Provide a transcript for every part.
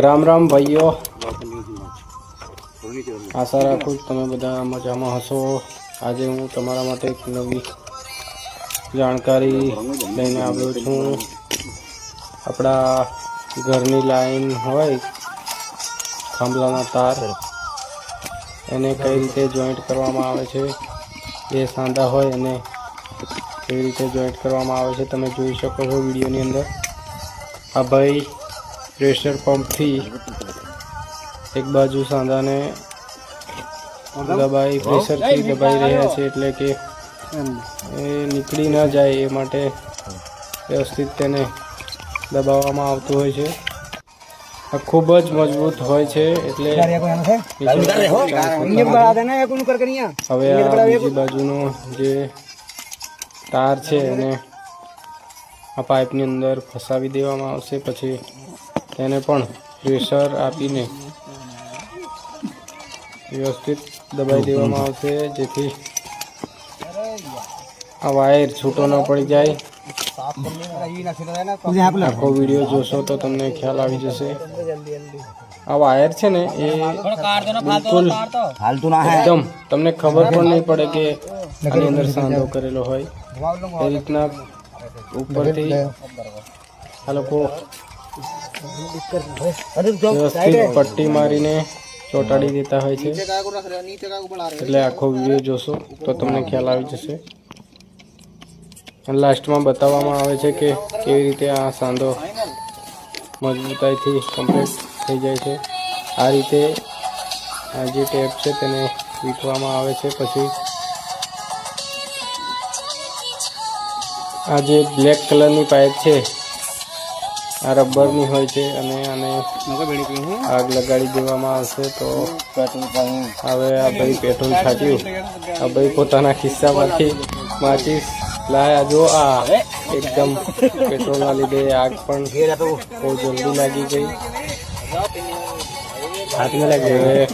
રામ રામ ભાઈઓ, આશા રાખું તમે બધા મજામાં હશો। આજે હું તમારા માટે એક નવી જાણકારી લઈને આવ્યો છું। આપણા ઘરની લાઈન હોય, થાંભલાના તાર, એને કઈ રીતે જોઈન્ટ કરવામાં આવે છે, એ સાંધા હોય અને કઈ રીતે જોઈન્ટ કરવામાં આવે છે તમે જોઈ શકો છો વિડીયોની અંદર। આ ભાઈ પ્રેશર પંપથી એક બાજુ સાંધાને દબાઈ પ્રેશરથી દબાઈ રહ્યા છે, એટલે કે એ નીકળી ન જાય એ માટે વ્યવસ્થિત તેને દબાવવામાં આવતું હોય છે। આ ખૂબ જ મજબૂત હોય છે, એટલે હવે આ બીજી બાજુનો જે તાર છે એને આ પાઇપની અંદર ફસાવી દેવામાં આવશે। પછી તેને પણ પ્રેશર આપીને વ્યવસ્થિત દબાઈ દેવામાં આવશે, જેથી આ વાયર છૂટો ન પડી જાય। આખો વિડીયો જોશો તો તમને ખ્યાલ આવી જશે। આ વાયર છે ને એ બિલકુલ એકદમ તમને ખબર પણ નહીં પડે કે આની અંદર સાંધો કરેલો હોય। એ રીતના ઉપરથી આ લોકો વ્યવસ્થિત પટ્ટી મારીને ચોંટાડી દેતા હોય છે, એટલે આખો વિડીયો જોશો તો તમને ખ્યાલ આવી જશે। અને લાસ્ટમાં બતાવવામાં આવે છે કે કેવી રીતે આ સાંધો મજબૂતાઈથી કમ્પ્લીટ થઈ જાય છે। આ રીતે આ જે ટેપ છે તેને વીંટવામાં આવે છે। પછી આ જે બ્લેક કલરની પાઇપ છે આ રબરની હોય છે, અને આને આગ લગાડી દેવામાં આવશે। તો હવે આ ભાઈ પેટ્રોલ છાંટ્યું, આ ભાઈ પોતાના ખિસ્સામાંથી માચીસ લાયા। જો આ એકદમ પેટ્રોલના લીધે આગ પણ બહુ જલ્દી લાગી ગઈ, હાથમાં લાગી ગઈ।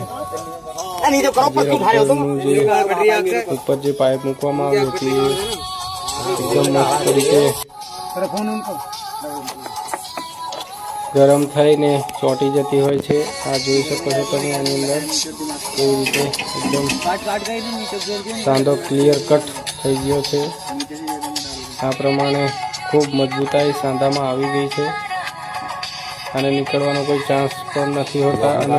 ઉપર જે પાઇપ મૂકવામાં આવી હતી એકદમ મસ્ત રીતે ગરમ થઈને ચોંટી જતી હોય છે। આ જોઈ શકો છો તમે આની અંદર કેવી રીતે એકદમ સાંધો ક્લિયર કટ થઈ ગયો છે। આ પ્રમાણે ખૂબ મજબૂતાઈ સાંધામાં આવી ગઈ છે, અને નીકળવાનો કોઈ ચાન્સ પણ નથી હોતા। અને